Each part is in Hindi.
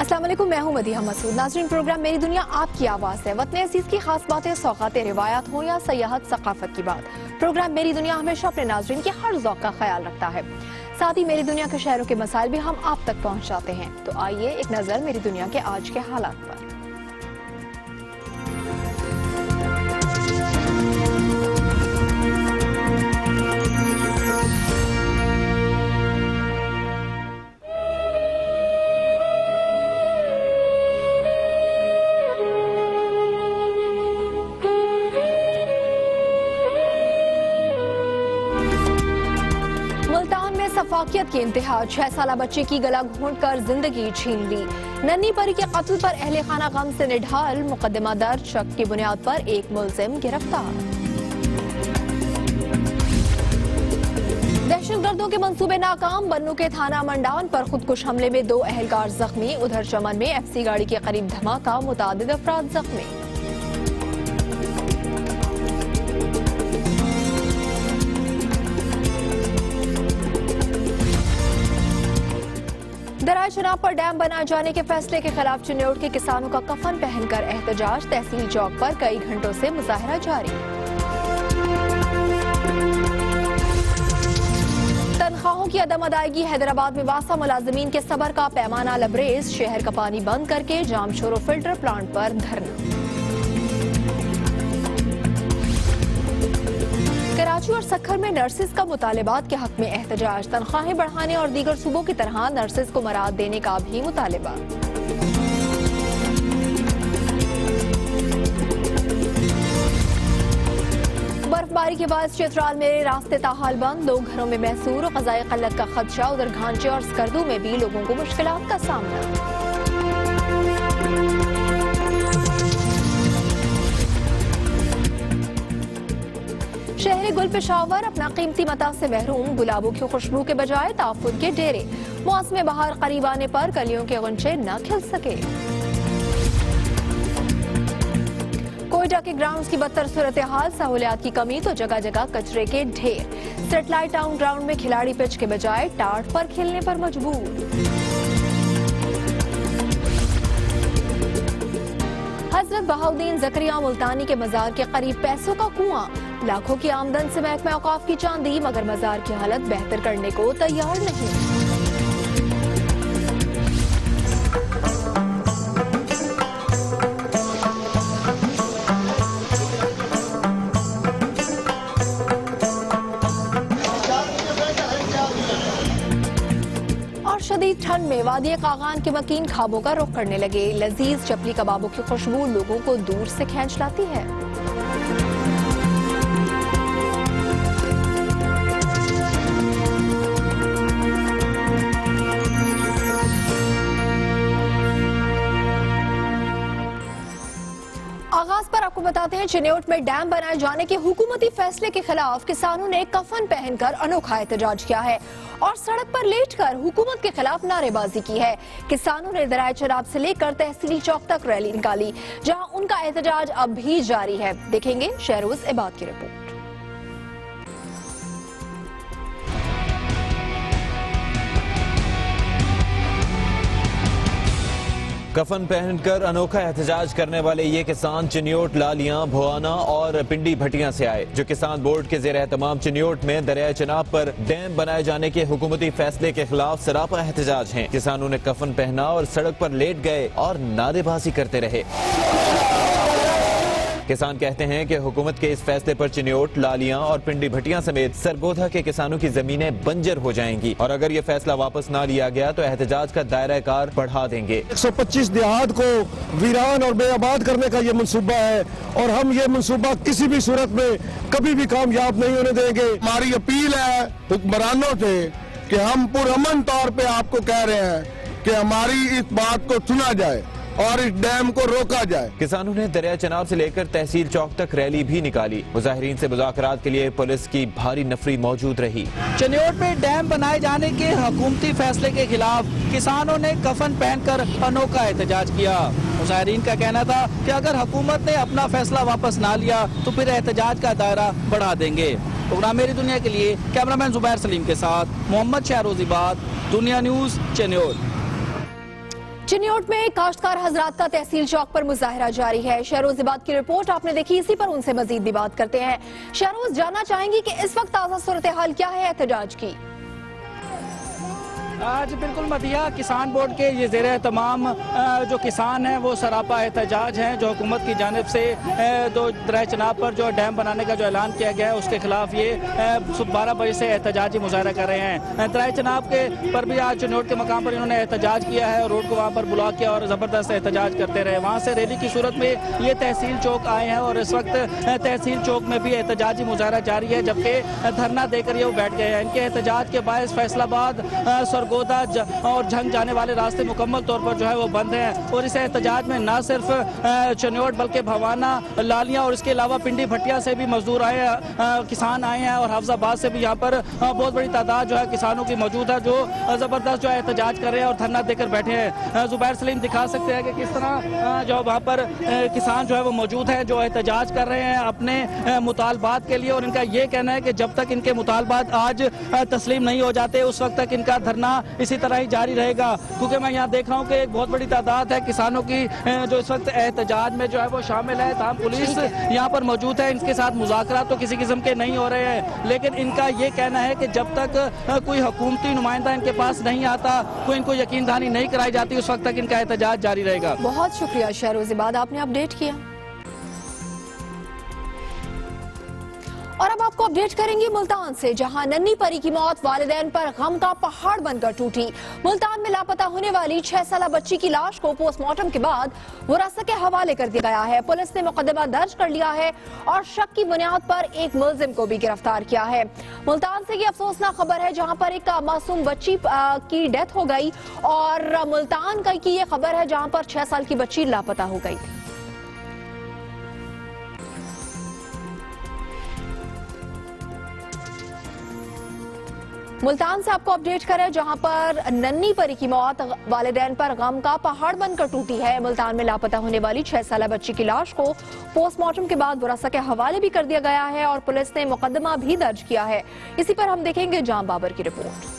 अस्सलाम वालेकुम, मैं हूं मदीहा मसूद। नाज़रीन, प्रोग्राम मेरी दुनिया आपकी आवाज़ है। वतन अज़ीज़ की खास बातें, सौगातें, रिवायात हो या सयाहत सकाफत की बात, प्रोग्राम मेरी दुनिया हमेशा अपने नाज़रीन के हर ज़ौक़ का ख्याल रखता है। साथ ही मेरी दुनिया के शहरों के मसाइल भी हम आप तक पहुँचाते हैं। तो आइए एक नज़र मेरी दुनिया के आज के हालात पर। सफाकियत की इंतहा, 6 साल बच्चे की गला घोंट कर जिंदगी छीन ली। नन्ही परी के कत्ल पर अहले खाना गम से निढाल, मुकदमा दर्ज, शक की बुनियाद पर एक मुलजिम गिरफ्तार। दहशतगर्दों के मंसूबे नाकाम, बन्नू के थाना मंडान पर खुदकुश हमले में 2 अहलकार जख्मी। उधर चमन में एफसी गाड़ी के करीब धमाका, मुतादिद अफराद जख्मी। दरिया चनाब पर डैम बनाए जाने के फैसले के खिलाफ चिन्नौट के किसानों का कफन पहनकर एहतजाज, तहसील चौक पर कई घंटों से मुजाहरा जारी। तनख्वाहों की अदम अदायगी, हैदराबाद में वासा मुलाजमीन के सबर का पैमाना लबरेज, शहर का पानी बंद करके जामशोरो फिल्टर प्लांट पर धरना। कराची और सक्खर में नर्सिस का मुतालिबात के हक में एहतजाज, तनख्वाहें बढ़ाने और दीगर सूबों की तरह नर्सिस को मराद देने का भी मुतालिबा। बर्फबारी के बाद चित्राल में रास्ते ताहाल बंद, लोग घरों में महसूर, क़ज़ाए क़ल्लत का खदशा। उधर घांचे और स्कर्दू में भी लोगों को मुश्किलात का सामना। शहर गुल पेशावर अपना कीमती मता से महरूम, गुलाबों की खुशबू के बजाय ताफुन के डेरे। मौसम बहार करीब आने पर कलियों के गुंचे न खिल सके। कोयटा के ग्राउंड्स की बदतर सूरत हाल, सहूलियात की कमी तो जगह जगह कचरे के ढेर। सेटेलाइट टाउन ग्राउंड में खिलाड़ी पिच के बजाय टाट पर खेलने पर मजबूर। हजरत बहाउद्दीन ज़करिया मुल्तानी के मजार के करीब पैसों का कुआं, लाखों की आमदन से महकमा औकाफ की चांदी, मगर मजार की हालत बेहतर करने को तैयार नहीं। और शदीद ठंड में वादी कागान के मकीन खाबों का रुख करने लगे। लजीज चपली कबाबों की खुशबू लोगों को दूर से खींच लाती है। आगाज पर आपको बताते हैं, चिन्नौट में डैम बनाए जाने के हुकूमती फैसले के खिलाफ किसानों ने कफन पहनकर अनोखा एहतजाज किया है और सड़क पर लेटकर हुकूमत के खिलाफ नारेबाजी की है। किसानों ने दरिया चनाब से लेकर तहसीली चौक तक रैली निकाली, जहां उनका एहतजाज अब भी जारी है। देखेंगे शहरोज इबाद की रिपोर्ट। कफन पहनकर अनोखा एहतजाज करने वाले ये किसान चिन्नौट, लालियां, भुआना और पिंडी भटियां से आए, जो किसान बोर्ड के जेर एहतमाम चिन्नौट में दरिया चनाब पर डैम बनाए जाने के हुकूमती फैसले के खिलाफ सरापा एहतजाज हैं। किसानों ने कफन पहना और सड़क पर लेट गए और नारेबाजी करते रहे। किसान कहते हैं कि हुकूमत के इस फैसले पर चिन्नौट, लालियां और पिंडी भटियां समेत सरगोधा के किसानों की जमीनें बंजर हो जाएंगी और अगर ये फैसला वापस ना लिया गया तो एहतजाज का दायरा कार बढ़ा देंगे। 125 देहात को वीरान और बेआबाद करने का ये मंसूबा है और हम ये मंसूबा किसी भी सूरत में कभी भी कामयाब नहीं होने देंगे। हमारी अपील है हुक्मरानों से कि हम पुरअमन तौर पे आपको कह रहे हैं कि हमारी इस बात को सुना जाए और इस डैम को रोका जाए। किसानों ने दरिया चनाब से लेकर तहसील चौक तक रैली भी निकाली। मुजाहिरीन से मुज़ाकरात के लिए पुलिस की भारी नफरी मौजूद रही। चिन्नौट में डैम बनाए जाने के हुकूमती फैसले के खिलाफ किसानों ने कफन पहनकर अनोखा एहतजाज किया। मुजाहिरीन का कहना था कि अगर हुकूमत ने अपना फैसला वापस ना लिया तो फिर एहतजाज का दायरा बढ़ा देंगे। प्रोग्राम मेरी दुनिया के लिए कैमरामैन जुबैर सलीम के साथ मोहम्मद शहरोज इबाद, दुनिया न्यूज, चिन्नौट। चिन्योट में काश्तकार हजरात का तहसील चौक पर मुजाहरा जारी है। शहरोज इबाद की रिपोर्ट आपने देखी, इसी पर उनसे मजीद भी बात करते हैं। शहरोज, जानना चाहेंगी कि इस वक्त ताजा सूरत हाल क्या है एहतजाज की? आज बिल्कुल मदिया किसान बोर्ड के ये ज़ेर तमाम जो किसान हैं वो सरापा एहतजाज हैं। जो हुकूमत की जानिब से दरिया चनाब पर जो डैम बनाने का जो ऐलान किया गया है उसके खिलाफ ये 12 बजे से एहतजाजी मुजाहरा कर रहे हैं। दरिया चनाब के पर भी आज चिन्योट के मकाम पर इन्होंने एहतजाज किया है और रोड को वहाँ पर ब्लॉक किया और ज़बरदस्त एहतजाज करते रहे। वहाँ से रैली की सूरत में ये तहसील चौक आए हैं और इस वक्त तहसील चौक में भी एहतजाजी मुजाहरा जारी है, जबकि धरना देकर ये वो बैठ गए हैं। इनके एहतजाज के बायस फैसलाबाद गोदा और झंग जाने वाले रास्ते मुकम्मल तौर पर जो है वो बंद हैं और इस एहतजाज में न सिर्फ चिन्योट बल्कि भवाना, लालियां और इसके अलावा पिंडी भटिया से भी मजदूर आए, किसान आए हैं और हाफजाबाद से भी यहाँ पर बहुत बड़ी तादाद जो है किसानों की मौजूद है, जो जबरदस्त जो है एहतजाज कर रहे हैं और धरना देकर बैठे हैं। जुबैर सलीम दिखा सकते हैं कि किस तरह जो वहाँ पर किसान जो है वो मौजूद है, जो एहतजाज कर रहे हैं अपने मुतालबात के लिए और इनका ये कहना है कि जब तक इनके मुतालबात आज तस्लीम नहीं हो जाते उस वक्त तक इनका धरना इसी तरह ही जारी रहेगा। क्योंकि मैं यहाँ देख रहा हूँ कि एक बहुत बड़ी तादाद है किसानों की जो इस वक्त एहतजाज में जो है वो शामिल है। तमाम पुलिस यहाँ पर मौजूद है, इनके साथ मुज़ाकरा तो किसी किस्म के नहीं हो रहे हैं, लेकिन इनका ये कहना है कि जब तक कोई हुकूमती नुमाइंदा इनके पास नहीं आता, कोई इनको यकीन दहानी नहीं कराई जाती, उस वक्त तक इनका एहतजाज जारी रहेगा। बहुत शुक्रिया शहरोज इबाद, आपने अपडेट किया। और अब आपको अपडेट करेंगे मुल्तान से, जहां नन्ही परी की मौत वालिदैन पर गम का पहाड़ बनकर टूटी। मुल्तान में लापता होने वाली 6 साला बच्ची की लाश को पोस्टमार्टम के बाद वरासत के हवाले कर दिया गया है। पुलिस ने मुकदमा दर्ज कर लिया है और शक की बुनियाद पर एक मुलजिम को भी गिरफ्तार किया है। मुल्तान से ये अफसोसनाक खबर है, जहां पर एक मासूम बच्ची की डेथ हो गई और मुल्तान की ये खबर है जहां पर 6 साल की बच्ची लापता हो गई। मुल्तान से आपको अपडेट करें, जहां पर नन्ही परी की मौत वालिदैन पर गम का पहाड़ बनकर टूटी है। मुल्तान में लापता होने वाली 6 साला बच्ची की लाश को पोस्टमार्टम के बाद वरासत के हवाले भी कर दिया गया है और पुलिस ने मुकदमा भी दर्ज किया है। इसी पर हम देखेंगे जाम बाबर की रिपोर्ट।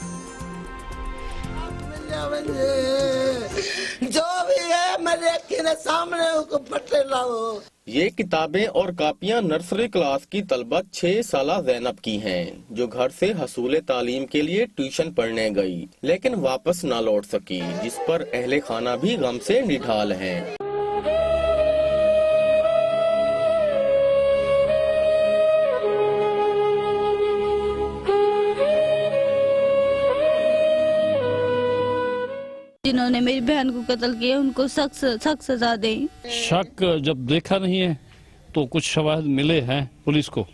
जो भी है मेरे सामने उसको पट्टे लाओ। ये किताबें और कापियां नर्सरी क्लास की तलबा 6 साला ज़ैनब की हैं, जो घर से हसूल तालीम के लिए ट्यूशन पढ़ने गई लेकिन वापस ना लौट सकी, जिस पर अहले खाना भी गम से निढाल हैं। जिन्होंने मेरी बहन को कत्ल किया उनको सख्त सजा दें। शक जब देखा नहीं है तो कुछ शवाहिद मिले हैं पुलिस को,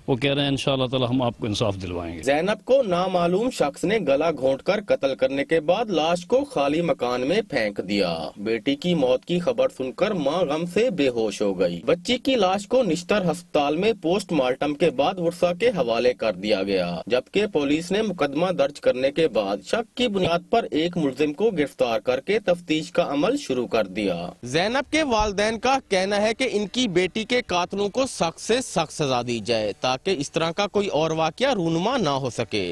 वो कह रहे हैं इंशाअल्लाह ताला हम आपको इंसाफ दिलवाएंगे। ज़ैनब को नामालूम शख्स ने गला घोंटकर कत्ल करने के बाद लाश को खाली मकान में फेंक दिया। बेटी की मौत की खबर सुनकर मां गम से बेहोश हो गई। बच्ची की लाश को निश्तर अस्पताल में पोस्टमार्टम के बाद वर्षा के हवाले कर दिया गया, जबकि पुलिस ने मुकदमा दर्ज करने के बाद शक की बुनियाद पर एक मुलजिम को गिरफ्तार करके तफ्तीश का अमल शुरू कर दिया। ज़ैनब के वालिदैन का कहना है कि इनकी बेटी के कातिलों को सख्त से सख्त सजा दी जाए ताकि इस तरह का कोई और वाकया रूनुमा ना हो सके।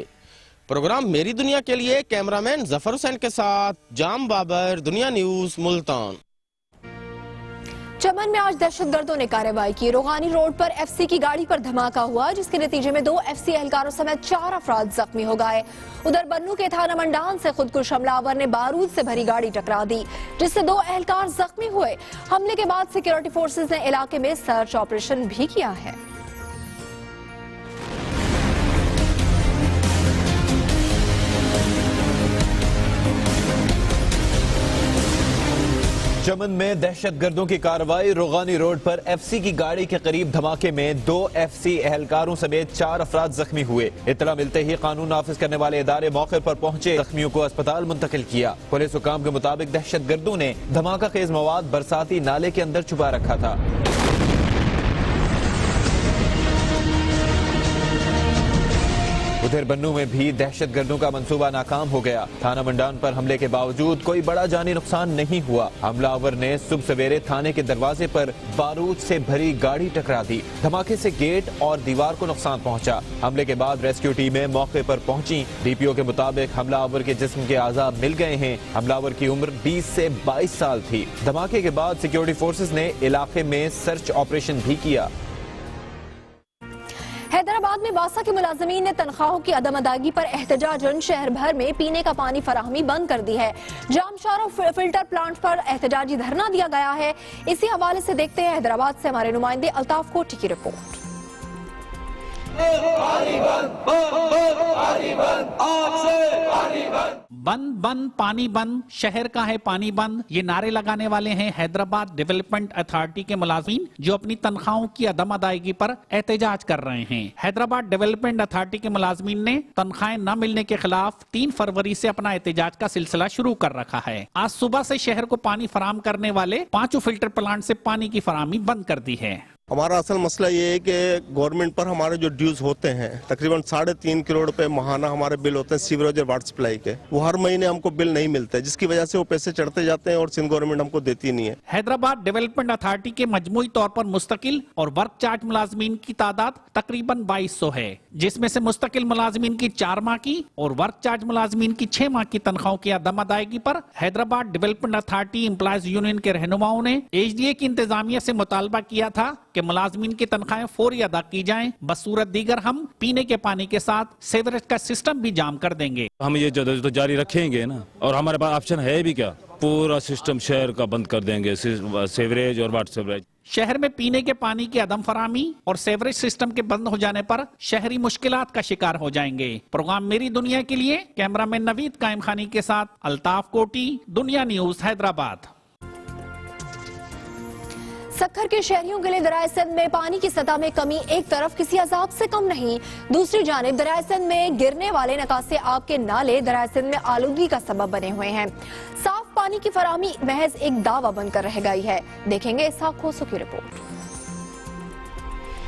प्रोग्राम मेरी दुनिया के लिए कैमरामैन जफर हुसैन के साथ जाम बाबर, दुनिया न्यूज, मुल्तान। चमन में आज दहशतगर्दों ने कार्रवाई की। रोगानी रोड पर एफसी की गाड़ी पर धमाका हुआ, जिसके नतीजे में 2 एफसी एहलकारों समेत 4 अफराद जख्मी हो गए। उधर बन्नू के थाना मंडान से खुदकुश हमलावर ने बारूद से भरी गाड़ी टकरा दी, जिससे 2 एहलकार जख्मी हुए। हमले के बाद सिक्योरिटी फोर्सेज ने इलाके में सर्च ऑपरेशन भी किया है। चमन में दहशतगर्दों की कार्रवाई। रोगानी रोड पर एफसी की गाड़ी के करीब धमाके में 2 एफसी एहलकारों समेत 4 अफराद जख्मी हुए। इत्तला मिलते ही कानून नाफिज करने वाले इदारे मौके पर पहुंचे, जख्मियों को अस्पताल मुंतकिल किया। पुलिस हुकाम के मुताबिक दहशतगर्दों ने धमाका खेज मवाद बरसाती नाले के अंदर छुपा रखा था। उधर बन्नू में भी दहशतगर्दों का मंसूबा नाकाम हो गया। थाना मंडान पर हमले के बावजूद कोई बड़ा जानी नुकसान नहीं हुआ। हमलावर ने सुबह सवेरे थाने के दरवाजे पर बारूद से भरी गाड़ी टकरा दी। धमाके से गेट और दीवार को नुकसान पहुंचा। हमले के बाद रेस्क्यू टीमें मौके पर पहुंची। डीपीओ के मुताबिक हमलावर के जिस्म के आज़ा मिल गए हैं। हमलावर की उम्र 20 से 22 साल थी। धमाके के बाद सिक्योरिटी फोर्सेस ने इलाके में सर्च ऑपरेशन भी किया। हैदराबाद में बासा के मुलाजमीन ने तनख्वाहों की अदम अदायगी पर एहतजाजन शहर भर में पीने का पानी फराहमी बंद कर दी है। जामशार और फिल्टर प्लांट पर एहतजाजी धरना दिया गया है। इसी हवाले से देखते हैं हैदराबाद से हमारे नुमाइंदे अल्ताफ कोटी की रिपोर्ट। बंद बंद पानी बंद, शहर का है पानी बंद, ये नारे लगाने वाले हैं हैदराबाद डेवलपमेंट अथॉरिटी के मुलाजिम जो अपनी तनख्वाहों की अदम अदायगी पर एहतजाज कर रहे हैं। हैदराबाद डेवलपमेंट अथॉरिटी के मुलाजिमीन ने तनख्वाहें न मिलने के खिलाफ 3 फरवरी से अपना एहतजाज का सिलसिला शुरू कर रखा है। आज सुबह से शहर को पानी फराहम करने वाले 5 फिल्टर प्लांट से पानी की फराहमी बंद कर दी है। हमारा असल मसला ये है कि गवर्नमेंट पर हमारे जो ड्यूज होते हैं तकरीबन 3.5 करोड़ रुपए माहाना हमारे बिल होते हैं सीवरेज और वाटर सप्लाई के, वो हर महीने हमको बिल नहीं मिलते, जिसकी वजह से वो पैसे चढ़ते जाते हैं और सिंध गवर्नमेंट हमको देती नहीं है। हैदराबाद डेवलपमेंट अथॉरिटी के मजमूई तौर पर मुस्तकिल और वर्क चार्ज मुलाजमीन की तादाद तकरीबन 2200 है, जिसमें से मुस्तकिल मुलाजमीन की 4 माह की और वर्क चार्ज मुलाजमीन की 6 माह की तनख्वाहों की अदम अदायगी पर Hyderabad development authority employees union के रहनुमाओं ने एचडीए की इंतजामिया से मुतालबा किया था कि मुलाजमीन की तनख्वाहें फौरी अदा की जाएं, बसूरत दीगर हम पीने के पानी के साथ सीवरेज का सिस्टम भी जाम कर देंगे। हम ये तो जारी रखेंगे ना, और हमारे पास ऑप्शन है भी क्या, पूरा सिस्टम शहर का बंद कर देंगे, सीवरेज और वाटर सप्लाई। शहर में पीने के पानी की अदम फरामी और सीवरेज सिस्टम के बंद हो जाने पर शहरी मुश्किलात का शिकार हो जाएंगे। प्रोग्राम मेरी दुनिया के लिए कैमरामैन नवीद कायम खानी के साथ अल्ताफ कोटी, दुनिया न्यूज हैदराबाद। सक्खर के शहरियों के लिए दरियाए सिंध में पानी की सतह में कमी एक तरफ किसी अजाब से कम नहीं, दूसरी जानिब दरियाए सिंध में गिरने वाले नकासे आब के नाले दरियाए सिंध में आलूगी का सबब बने हुए हैं। साफ पानी की फराहमी महज एक दावा बनकर रह गई है। देखेंगे इसहाक खोसो की रिपोर्ट।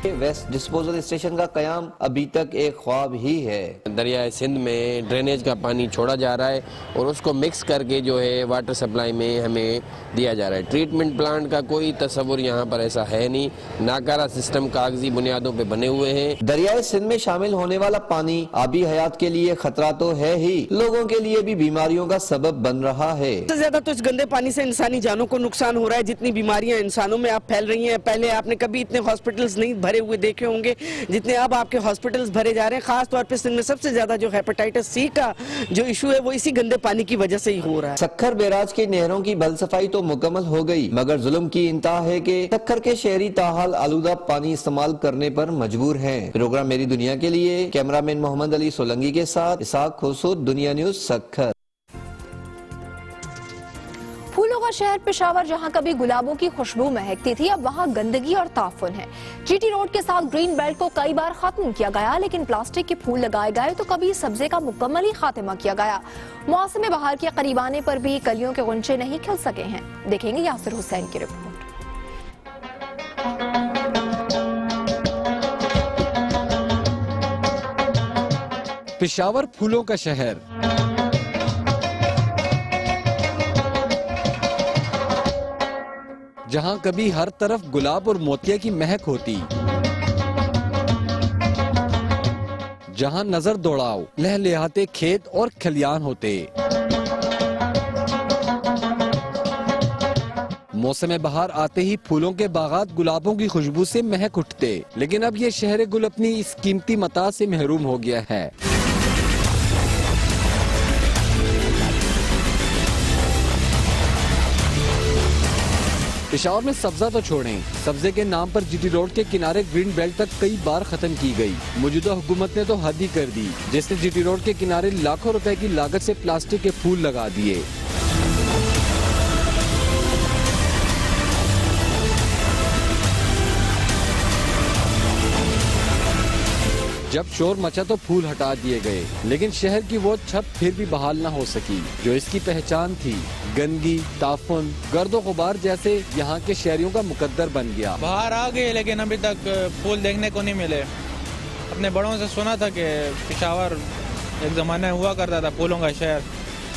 वेस्ट डिस्पोजल स्टेशन का कयाम अभी तक एक ख्वाब ही है। दरियाए सिंध में ड्रेनेज का पानी छोड़ा जा रहा है और उसको मिक्स करके जो है वाटर सप्लाई में हमें दिया जा रहा है। ट्रीटमेंट प्लांट का कोई तस्वुर यहाँ पर ऐसा है नहीं, नाकारा सिस्टम कागजी बुनियादों पे बने हुए हैं। दरियाए सिंध में शामिल होने वाला पानी आबी हयात के लिए खतरा तो है ही, लोगों के लिए भी बीमारियों का सबब बन रहा है। सबसे ज्यादा तो इस गंदे पानी से इंसानी जानों को नुकसान हो रहा है। जितनी बीमारियां इंसानों में अब फैल रही हैं, पहले आपने कभी इतने हॉस्पिटल्स नहीं भरे हुए देखे होंगे जितने अब आपके हॉस्पिटल्स भरे जा रहे हैं। खास तौर पे सिंध में सबसे ज्यादा जो हेपेटाइटिस सी का जो इशू है वो इसी गंदे पानी की वजह से ही हो रहा है। सक्खर बैराज की नहरों की बल सफाई तो मुकम्मल हो गई, मगर जुल्म की इंतहा है कि सक्खर के शहरी ताहाल आलूदा पानी इस्तेमाल करने पर मजबूर हैं। प्रोग्राम मेरी दुनिया के लिए कैमरामैन मोहम्मद अली सोलंगी के साथ इसहाक खोसो, दुनिया न्यूज सक्खर। फूलों का शहर पेशावर, जहां कभी गुलाबों की खुशबू महकती थी, अब वहां गंदगी और ताफुन है। जीटी रोड के साथ ग्रीन बेल्ट को कई बार खत्म किया गया, लेकिन प्लास्टिक के फूल लगाए गए तो कभी सब्जे का मुकम्मल ही खात्मा किया गया। मौसम बहार के करीब आने पर भी कलियों के गुंचे नहीं खिल सके हैं। देखेंगे यासिर हुसैन की रिपोर्ट। पेशावर फूलों का शहर, जहां कभी हर तरफ गुलाब और मोतिया की महक होती, जहां नजर दौड़ाओ लहलहाते खेत और खलियान होते। मौसम बहार आते ही फूलों के बागात गुलाबों की खुशबू से महक उठते, लेकिन अब ये शहर गुल अपनी इस कीमती मता से महरूम हो गया है। पेशावर में सब्जा तो छोड़ें, सब्जे के नाम पर जीटी रोड के किनारे ग्रीन बेल्ट तक कई बार खत्म की गई। मौजूदा हुकूमत ने तो हद ही कर दी, जिसने जीटी रोड के किनारे लाखों रुपए की लागत से प्लास्टिक के फूल लगा दिए। जब शोर मचा तो फूल हटा दिए गए, लेकिन शहर की वो छत फिर भी बहाल न हो सकी जो इसकी पहचान थी। गंदगी, ताफुन, गर्दो गुबार जैसे यहाँ के शहरियों का मुकद्दर बन गया। बाहर आ गए लेकिन अभी तक फूल देखने को नहीं मिले। अपने बड़ों से सुना था कि पेशावर एक ज़माना हुआ करता था फूलों का शहर,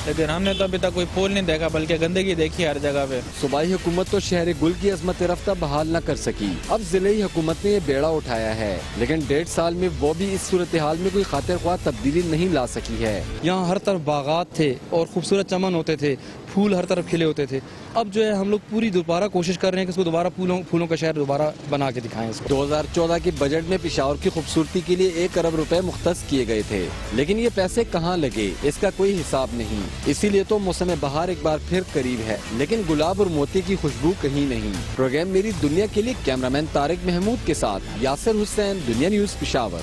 लेकिन हमने तो अभी तक कोई फूल नहीं देखा, बल्कि गंदगी देखी हर जगह पे। सूबाई हुकूमत तो शहर गुल की अजमत रफ्ता बहाल न कर सकी, अब जिले हुकूमत ने ये बेड़ा उठाया है, लेकिन 1.5 साल में वो भी इस सूरत हाल में कोई खातिर ख्वाह तब्दीली नहीं ला सकी है। यहाँ हर तरफ बागात थे और खूबसूरत चमन होते थे, फूल हर तरफ खिले होते थे। अब जो है हम लोग पूरी दोबारा कोशिश कर रहे हैं कि इसको दोबारा फूलों का शहर दोबारा बना के दिखाएं इसको। 2014 के बजट में पेशावर की खूबसूरती के लिए 1 अरब रुपए मुख्तस किए गए थे, लेकिन ये पैसे कहाँ लगे इसका कोई हिसाब नहीं। इसीलिए तो मौसम बहार एक बार फिर करीब है, लेकिन गुलाब और मोती की खुशबू कहीं नहीं। प्रोग्राम मेरी दुनिया के लिए कैमरामैन तारिक महमूद के साथ यासिर हुसैन, दुनिया न्यूज पेशावर।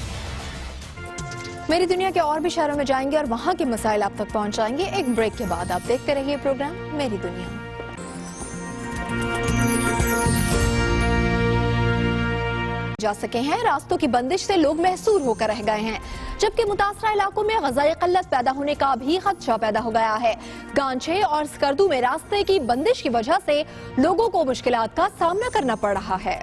मेरी दुनिया के और भी शहरों में जाएंगे और वहाँ के मसाइल आप तक पहुँचाएंगे। एक ब्रेक के बाद आप देखते रहिए प्रोग्राम मेरी दुनिया। जा सके हैं, रास्तों की बंदिश से लोग महसूर होकर रह गए हैं, जबकि मुतासरा इलाकों में ग़िज़ाई क़िल्लत पैदा होने का भी खदशा पैदा हो गया है। गांचे और स्कर्दू में रास्ते की बंदिश की वजह से लोगों को मुश्किलात का सामना करना पड़ रहा है।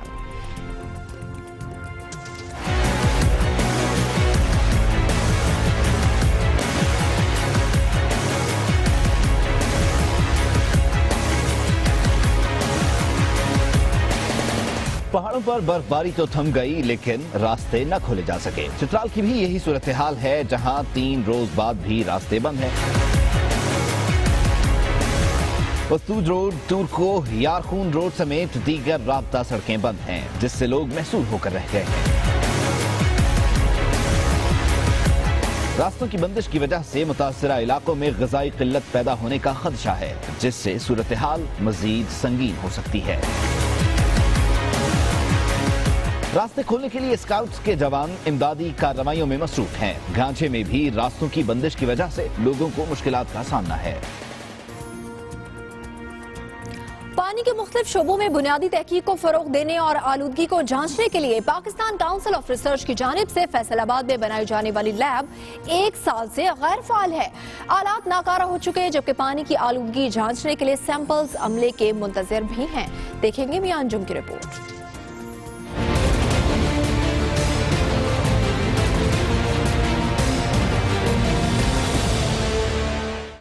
पहाड़ों पर बर्फबारी तो थम गई, लेकिन रास्ते न खोले जा सके। चित्राल की भी यही सूरत हाल है, जहां 3 रोज बाद भी रास्ते बंद हैं। वस्तूज रोड, तुर्को, यारखून रोड समेत दीगर राब्ता सड़कें बंद हैं, जिससे लोग महसूर होकर रह गए हैं। रास्तों की बंदिश की वजह से मुतासरा इलाकों में ग़िज़ाई क़िल्लत पैदा होने का खदशा है, जिससे सूरत हाल मजीद संगीन हो सकती है। रास्ते खोलने के लिए स्काउट्स के जवान इमदादी कार्रवाइयों में मसरूफ हैं। गांचे में भी रास्तों की बंदिश की वजह से लोगों को मुश्किलात का सामना है। पानी के मुख्तलिफ शोबों में बुनियादी तहकीक को फरोग देने और आलूदगी को जांचने के लिए पाकिस्तान काउंसिल ऑफ रिसर्च की जानिब से फैसलाबाद में बनाई जाने वाली लैब 1 साल से गैर फाल है। आलात नाकारा हो चुके हैं, जबकि पानी की आलूदगी जांचने के लिए सैंपल्स अमले के मुंतजर भी हैं। देखेंगे मियां अंजुम की report.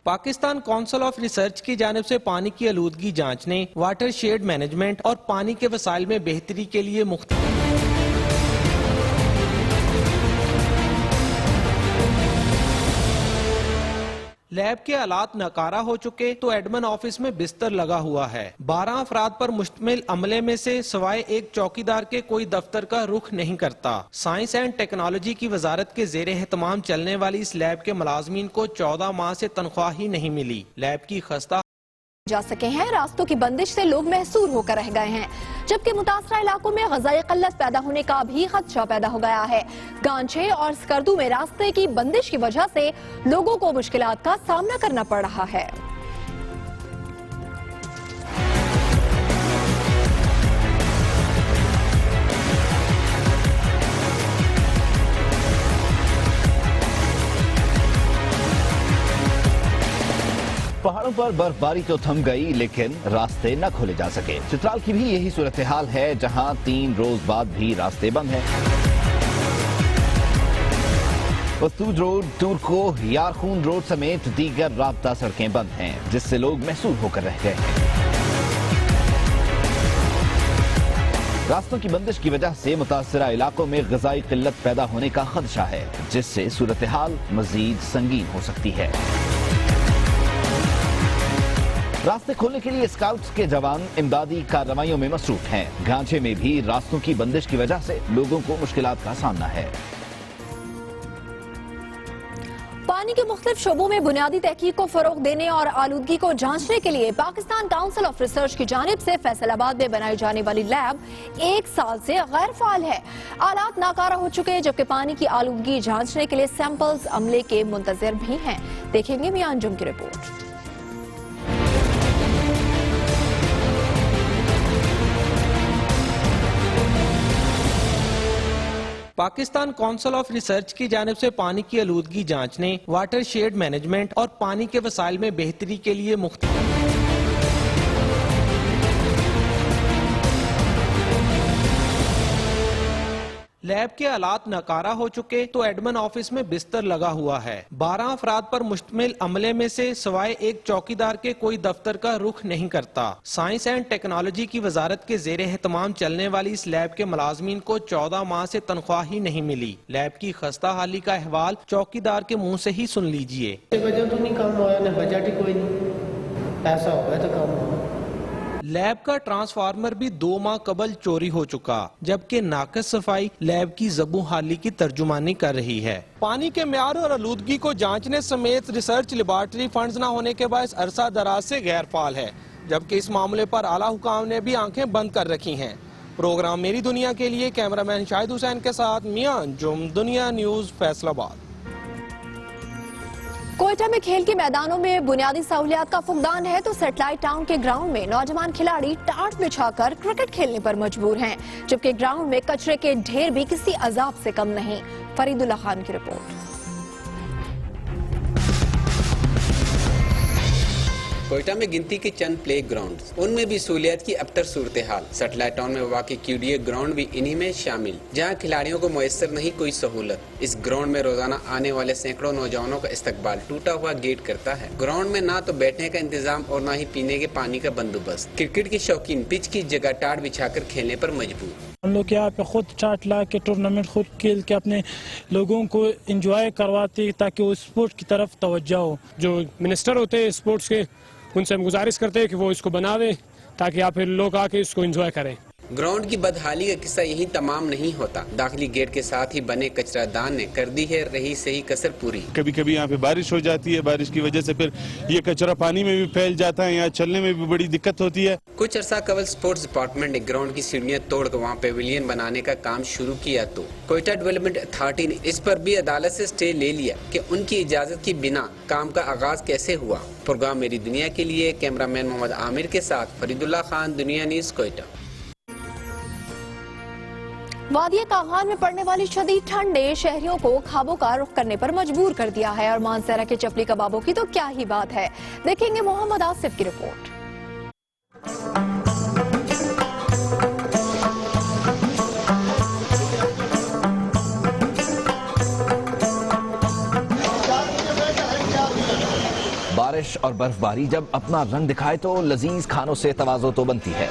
Pakistan council of research की जानिब से पानी की आलूदगी जांचने, वाटर शेड मैनेजमेंट और पानी के वसाइल में बेहतरी के लिए लैब के आलात नकारा हो चुके तो एडमिन ऑफिस में बिस्तर लगा हुआ है। 12 अफराद पर मुश्तमिल अमले में से सिवाय एक चौकीदार के कोई दफ्तर का रुख नहीं करता। साइंस एंड टेक्नोलॉजी की वजारत के जेर एहतमाम चलने वाली इस लैब के मुलाजमीन को 14 माह से तनख्वाह ही नहीं मिली। लैब की खस्ता जा सके हैं, रास्तों की बंदिश से लोग महसूर होकर रह गए हैं, जबकि मुतासरा इलाकों में ग़िज़ाई क़िल्लत पैदा होने का भी खदशा पैदा हो गया है। गांचे और स्कर्दू में रास्ते की बंदिश की वजह से लोगों को मुश्किलात का सामना करना पड़ रहा है। पहाड़ों पर बर्फबारी तो थम गई, लेकिन रास्ते न खोले जा सके। चित्राल की भी यही सूरत हाल है, जहां 3 रोज बाद भी रास्ते बंद हैं। वस्तूज रोड, तुर्को, यारखून रोड समेत दीगर राब्ता सड़कें बंद हैं, जिससे लोग महसूर होकर रह गए हैं। रास्तों की बंदिश की वजह से मुतासरा इलाकों में ग़िज़ाई क़िल्लत पैदा होने का खदशा है, जिससे सूरत हाल मजीद संगीन हो सकती है। रास्ते खोलने के लिए स्काउट्स के जवान इमदादी कार्रवाइयों में मसरूफ हैं। गांचे में भी रास्तों की बंदिश की वजह से लोगों को मुश्किलात का सामना है। पानी के मुख्तलिफ शोबों में बुनियादी तहकीक को फरोग देने और आलूदगी को जांचने के लिए पाकिस्तान काउंसिल ऑफ रिसर्च की जानिब से फैसलाबाद में बनाई जाने वाली लैब 1 साल से गैर फाल है। आलात नाकारा हो चुके हैं, जबकि पानी की आलूदगी जांचने के लिए सैंपल्स अमले के मुंतजर भी हैं। देखेंगे मियां अंजुम की report. Pakistan council of research की जानिब से पानी की आलूदगी जांचने, वाटर शेड मैनेजमेंट और पानी के वसाइल में बेहतरी के लिए लैब के हालात नकारा हो चुके तो एडमिन ऑफिस में बिस्तर लगा हुआ है। 12 अफराद पर मुश्तमिल अमले में से सिवाय एक चौकीदार के कोई दफ्तर का रुख नहीं करता। साइंस एंड टेक्नोलॉजी की वजारत के जेर एहतमाम चलने वाली इस लैब के मुलाजमीन को 14 माह से तनख्वाह ही नहीं मिली। लैब की खस्ता हाली का अहवाल चौकीदार के मुंह से ही सुन लीजिए। लैब का ट्रांसफार्मर भी 2 माह कबल चोरी हो चुका, जबकि नाकस सफाई लैब की ज़बू हाली की तर्जुमानी कर रही है। पानी के म्यार और आलूदगी को जांचने समेत रिसर्च लेबॉर्ट्री फंड्स न होने के बायस अरसा दराज से गैर फाल है, जबकि इस मामले पर आला हुकाम ने भी आंखें बंद कर रखी हैं। प्रोग्राम मेरी दुनिया के लिए कैमरामैन शाहिद हुसैन के साथ मियां अंजुम, दुनिया न्यूज, फैसलाबाद। कोयटा में खेल के मैदानों में बुनियादी सहूलियात का फुकदान है तो सेटेलाइट टाउन के ग्राउंड में नौजवान खिलाड़ी टाट बिछाकर क्रिकेट खेलने पर मजबूर हैं, जबकि ग्राउंड में कचरे के ढेर भी किसी अजाब से कम नहीं। फरीदुल्ला खान की रिपोर्ट। कोयटा में गिनती के चंद प्ले ग्राउंड, उनमें भी सहूलियत की अबतर सूरत हाल। सेटेलाइट टाउन में वाक़ क्यूडीए ग्राउंड भी इन्हीं में शामिल, जहां खिलाड़ियों को मुयस्सर नहीं कोई सहूलत। इस ग्राउंड में रोजाना आने वाले सैकड़ों नौजवानों का इस्तकबाल टूटा हुआ गेट करता है। ग्राउंड में ना तो बैठने का इंतजाम और ना ही पीने के पानी का बंदोबस्त। क्रिकेट के शौकीन पिच की जगह टाट बिछाकर खेलने पर मजबूर। हम लोग यहाँ पे खुद टाट ला के टूर्नामेंट खुद खेल के अपने लोगों को एंजॉय करवाते ताकि वो स्पोर्ट की तरफ तवज्जो हो। जो मिनिस्टर होते हैं स्पोर्ट्स के, उनसे हम गुजारिश करते हैं कि वो इसको बनावे ताकि आप फिर लोग आके इसको एंजॉय करें। ग्राउंड की बदहाली का किस्सा यही तमाम नहीं होता। दाखिली गेट के साथ ही बने कचरादान ने कर दी है रही सही कसर पूरी। कभी कभी यहाँ पे बारिश हो जाती है, बारिश की वजह से फिर ये कचरा पानी में भी फैल जाता है, यहाँ चलने में भी बड़ी दिक्कत होती है। कुछ अरसा कबल स्पोर्ट्स डिपार्टमेंट ने ग्राउंड की सीढ़ियां तोड़कर वहाँ पेविलियन बनाने का काम शुरू किया तो कोयटा डेवलपमेंट अथॉरिटी ने इस पर भी अदालत से स्टे ले लिया कि उनकी इजाजत के बिना काम का आगाज कैसे हुआ। प्रोग्राम मेरी दुनिया के लिए कैमरामैन मोहम्मद आमिर के साथ फरीदुल्ला खान, दुनिया न्यूज, कोयटा। वादिया कागान में पड़ने वाली शदीद ठंड ने शहरियों को खाबों का रुख करने पर मजबूर कर दिया है और मानसरा के चपली कबाबों की तो क्या ही बात है। देखेंगे मोहम्मद आसिफ की रिपोर्ट। बारिश और बर्फबारी जब अपना रंग दिखाए तो लजीज खानों से तवाज़ो तो बनती है।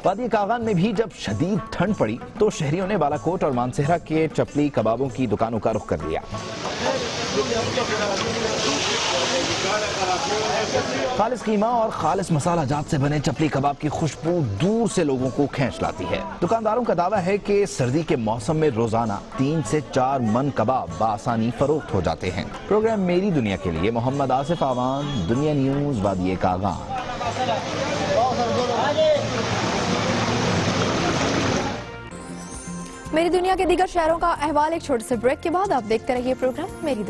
वादी कागान में भी जब शदीद ठंड पड़ी तो शहरियों ने बालाकोट और मानसेहरा के चपली कबाबों की दुकानों का रुख कर लिया। खालिस कीमा और खालिस मसाला जात से बने चपली कबाब की खुशबू दूर से लोगों को खींच लाती है। दुकानदारों का दावा है कि सर्दी के मौसम में रोजाना 3 से 4 मन कबाब बासानी फरोख्त हो जाते हैं। प्रोग्राम मेरी दुनिया के लिए मोहम्मद आसिफ आवान, दुनिया न्यूज, वादी कागान। मेरी दुनिया के दीगर शहरों का अहवाल एक छोटे से ब्रेक के बाद। आप देखते रहिए प्रोग्राम मेरी दुनिया।